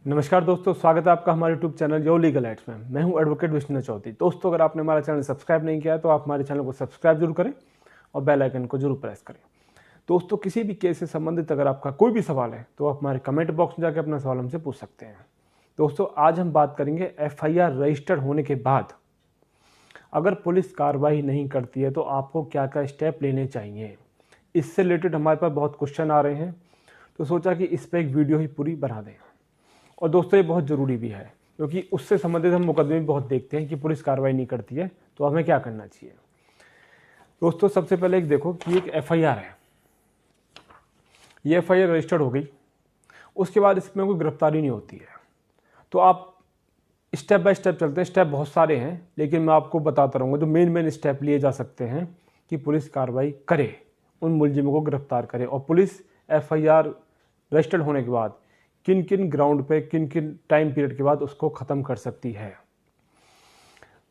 नमस्कार दोस्तों, स्वागत है आपका हमारे यूट्यूब चैनल यो लीगल एड्स में। मैं हूं एडवोकेट विष्णु चौधरी। दोस्तों, अगर आपने हमारा चैनल सब्सक्राइब नहीं किया है तो आप हमारे चैनल को सब्सक्राइब जरूर करें और बेल आइकन को जरूर प्रेस करें। दोस्तों, किसी भी केस से संबंधित अगर आपका कोई भी सवाल है तो आप हमारे कमेंट बॉक्स में जाकर अपना सवाल हमसे पूछ सकते हैं। दोस्तों, आज हम बात करेंगे FIR रजिस्टर्ड होने के बाद अगर पुलिस कार्रवाई नहीं करती है तो आपको क्या क्या स्टेप लेने चाहिए। इससे रिलेटेड हमारे पास बहुत क्वेश्चन आ रहे हैं, तो सोचा कि इस पर एक वीडियो ही पूरी बना दें। और दोस्तों, ये बहुत ज़रूरी भी है क्योंकि उससे संबंधित हम मुकदमे भी बहुत देखते हैं कि पुलिस कार्रवाई नहीं करती है तो हमें क्या करना चाहिए। दोस्तों, सबसे पहले एक देखो कि एक FIR है, ये FIR रजिस्टर्ड हो गई, उसके बाद इसमें कोई गिरफ्तारी नहीं होती है। तो आप स्टेप बाय स्टेप चलते हैं। स्टेप बहुत सारे हैं लेकिन मैं आपको बताता रहूँगा जो मेन स्टेप लिए जा सकते हैं कि पुलिस कार्रवाई करे, उन मुलजिमों को गिरफ्तार करे। और पुलिस FIR रजिस्टर्ड होने के बाद किन किन ग्राउंड पे किन किन टाइम पीरियड के बाद उसको ख़त्म कर सकती है।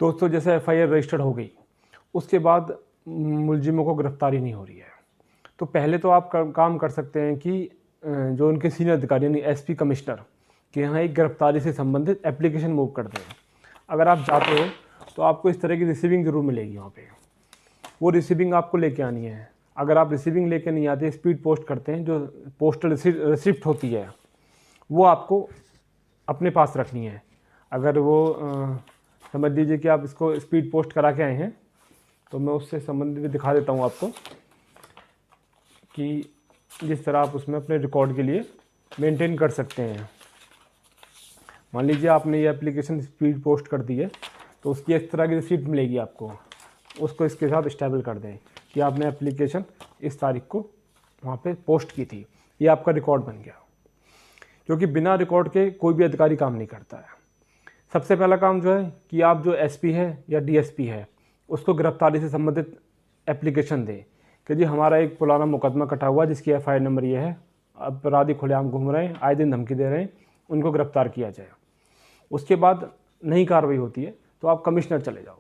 दोस्तों, जैसे FIR रजिस्टर्ड हो गई, उसके बाद मुलजिमों को गिरफ्तारी नहीं हो रही है, तो पहले तो आप काम कर सकते हैं कि जो उनके सीनियर अधिकारी यानी SP कमिश्नर के यहाँ एक गिरफ्तारी से संबंधित एप्लीकेशन मूव कर दें। अगर आप जाते हो तो आपको इस तरह की रिसीविंग ज़रूर मिलेगी वहाँ पे, वो रिसीविंग आपको लेके आनी है। अगर आप रिसीविंग लेके नहीं आते, स्पीड पोस्ट करते हैं, जो पोस्टल रिसिप्ट होती है वो आपको अपने पास रखनी है। अगर वो समझ लीजिए कि आप इसको स्पीड पोस्ट करा के आए हैं तो मैं उससे संबंधित भी दिखा देता हूँ आपको कि जिस तरह आप उसमें अपने रिकॉर्ड के लिए मेंटेन कर सकते हैं। मान लीजिए आपने ये एप्लीकेशन स्पीड पोस्ट कर दी है तो उसकी इस तरह की रिसीप्ट मिलेगी आपको, उसको इसके साथ स्टेबल कर दें कि आपने एप्लीकेशन इस तारीख को वहाँ पे पोस्ट की थी। ये आपका रिकॉर्ड बन गया, क्योंकि बिना रिकॉर्ड के कोई भी अधिकारी काम नहीं करता है। सबसे पहला काम जो है कि आप जो SP है या DSP है उसको गिरफ्तारी से संबंधित एप्लीकेशन दें कि जी हमारा एक पुराना मुकदमा कटा हुआ जिसकी FIR नंबर ये है, अपराधी खुलेआम घूम रहे हैं, आए दिन धमकी दे रहे हैं, उनको गिरफ्तार किया जाए। उसके बाद नहीं कार्रवाई होती है तो आप कमिश्नर चले जाओ।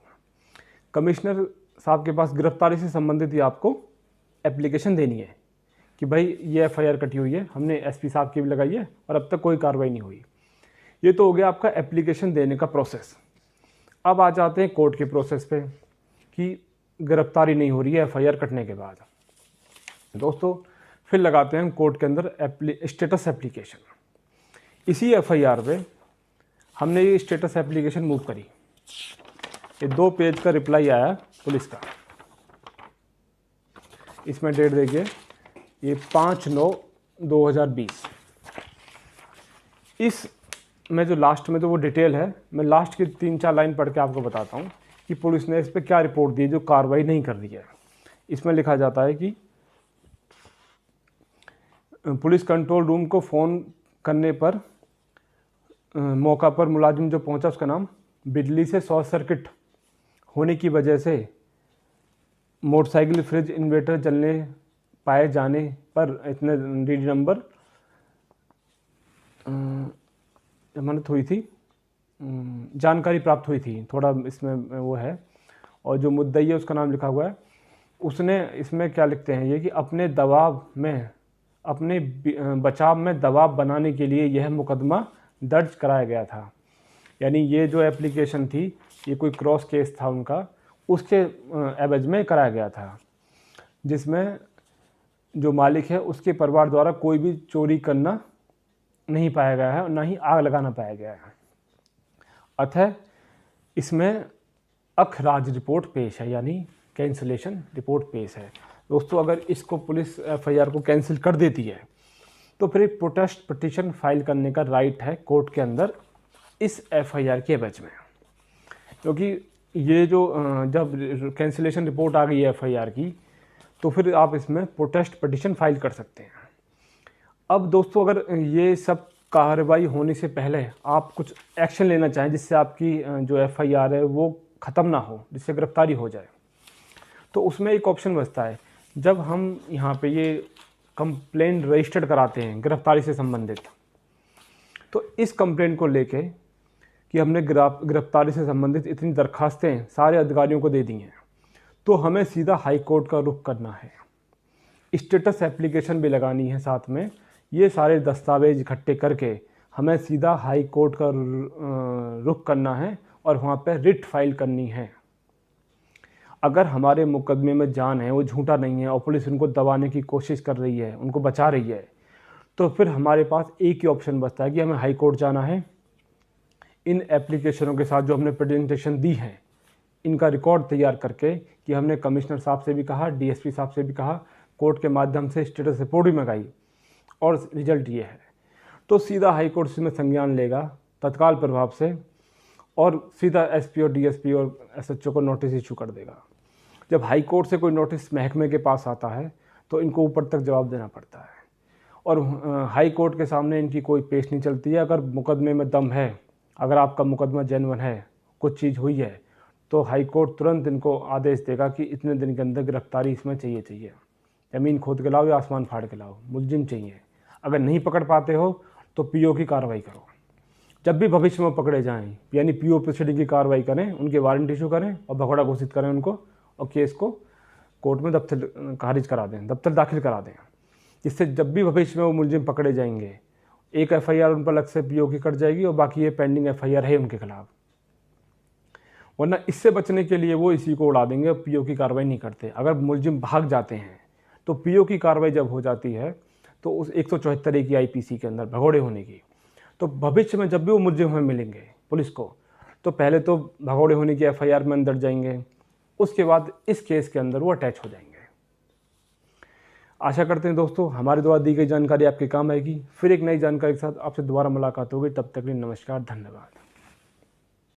कमिश्नर साहब के पास गिरफ्तारी से संबंधित ही आपको एप्लीकेशन देनी है कि भाई ये FIR कटी हुई है, हमने SP साहब की भी लगाई है और अब तक कोई कार्रवाई नहीं हुई। ये तो हो गया आपका एप्लीकेशन देने का प्रोसेस। अब आ जाते हैं कोर्ट के प्रोसेस पे कि गिरफ्तारी नहीं हो रही है FIR कटने के बाद। दोस्तों, फिर लगाते हैं हम कोर्ट के अंदर स्टेटस एप्लीकेशन। इसी FIR पे हमने ये स्टेटस एप्लीकेशन मूव करी, ये 2 पेज का रिप्लाई आया पुलिस का। इसमें डेट देखिए, ये 5/9/2020। इस में जो लास्ट में तो वो डिटेल है, मैं लास्ट की 3-4 लाइन पढ़ के आपको बताता हूँ कि पुलिस ने इस पर क्या रिपोर्ट दी जो कार्रवाई नहीं कर रही है। इसमें लिखा जाता है कि पुलिस कंट्रोल रूम को फ़ोन करने पर मौका पर मुलाजिम जो पहुंचा उसका नाम बिजली से शॉर्ट सर्किट होने की वजह से मोटरसाइकिल फ्रिज इन्वर्टर जलने पाए जाने पर इतने DD नंबर जमानत हुई थी, जानकारी प्राप्त हुई थी, थोड़ा इसमें वो है। और जो मुद्दई है उसका नाम लिखा हुआ है। उसने इसमें क्या लिखते हैं ये कि अपने बचाव में दबाव बनाने के लिए यह मुकदमा दर्ज कराया गया था। यानी ये जो एप्लीकेशन थी ये कोई क्रॉस केस था उनका, उसके एवज में कराया गया था, जिसमें जो मालिक है उसके परिवार द्वारा कोई भी चोरी करना नहीं पाया गया है और ना ही आग लगाना पाया गया है। अतः इसमें अखराज रिपोर्ट पेश है, यानी कैंसिलेशन रिपोर्ट पेश है। दोस्तों, अगर इसको पुलिस FIR को कैंसिल कर देती है तो फिर एक प्रोटेस्ट पिटीशन फाइल करने का राइट है कोर्ट के अंदर इस FIR के एवज में। क्योंकि ये जो जब कैंसिलेशन रिपोर्ट आ गई है FIR की तो फिर आप इसमें प्रोटेस्ट पिटीशन फाइल कर सकते हैं। अब दोस्तों, अगर ये सब कार्रवाई होने से पहले आप कुछ एक्शन लेना चाहें जिससे आपकी जो FIR है वो ख़त्म ना हो, जिससे गिरफ्तारी हो जाए, तो उसमें एक ऑप्शन बचता है। जब हम यहाँ पे ये कंप्लेंट रजिस्टर्ड कराते हैं गिरफ्तारी से संबंधित, तो इस कंप्लेंट को लेके कि हमने गिरफ्तारी से संबंधित इतनी दरखास्तें सारे अधिकारियों को दे दी हैं, तो हमें सीधा हाई कोर्ट का रुख करना है। स्टेटस एप्लीकेशन भी लगानी है साथ में। ये सारे दस्तावेज इकट्ठे करके हमें सीधा हाई कोर्ट का रुख करना है और वहाँ पर रिट फाइल करनी है। अगर हमारे मुकदमे में जान है, वो झूठा नहीं है और पुलिस उनको दबाने की कोशिश कर रही है, उनको बचा रही है, तो फिर हमारे पास एक ही ऑप्शन बचता है कि हमें हाई कोर्ट जाना है। इन एप्लीकेशनों के साथ जो हमने प्रेजेंटेशन दी है, इनका रिकॉर्ड तैयार करके कि हमने कमिश्नर साहब से भी कहा, डीएसपी साहब से भी कहा, कोर्ट के माध्यम से स्टेटस रिपोर्ट भी मंगाई और रिजल्ट ये है, तो सीधा हाई कोर्ट इसमें संज्ञान लेगा तत्काल प्रभाव से और सीधा एसपी और डीएसपी और एसएचओ को नोटिस इशू कर देगा। जब हाई कोर्ट से कोई नोटिस महकमे के पास आता है तो इनको ऊपर तक जवाब देना पड़ता है और हाई कोर्ट के सामने इनकी कोई पेश नहीं चलती है। अगर मुकदमे में दम है, अगर आपका मुकदमा जेन्युइन है, कुछ चीज़ हुई है, तो हाई कोर्ट तुरंत इनको आदेश देगा कि इतने दिन के अंदर गिरफ्तारी इसमें चाहिए। ज़मीन खोद के लाओ या आसमान फाड़ के लाओ, मुलजिम चाहिए। अगर नहीं पकड़ पाते हो तो पीओ की कार्रवाई करो। जब भी भविष्य में पकड़े जाएं, यानी पीओ प्रोसीडिंग की कार्रवाई करें, उनके वारंट इशू करें और भगोड़ा घोषित करें उनको और केस को कोर्ट में दफ्तर खारिज करा दें, दफ्तर दाखिल करा दें, जिससे जब भी भविष्य में वो मुलजिम पकड़े जाएंगे, एक एफआईआर उन पर अलग से पीओ की कट जाएगी और बाकी ये पेंडिंग एफआईआर है उनके खिलाफ। वरना इससे बचने के लिए वो इसी को उड़ा देंगे और पीओ की कार्रवाई नहीं करते। अगर मुलजिम भाग जाते हैं तो पीओ की कार्रवाई जब हो जाती है तो उस 174 की आईपीसी के अंदर भगोड़े होने की, तो भविष्य में जब भी वो मुलजिम हमें मिलेंगे पुलिस को, तो पहले तो भगोड़े होने की एफआईआर में अंदर जाएंगे, उसके बाद इस केस के अंदर वो अटैच हो जाएंगे। आशा करते हैं दोस्तों हमारे द्वारा दी गई जानकारी आपके काम आएगी। फिर एक नई जानकारी के साथ आपसे दोबारा मुलाकात होगी। तब तक के लिए नमस्कार, धन्यवाद।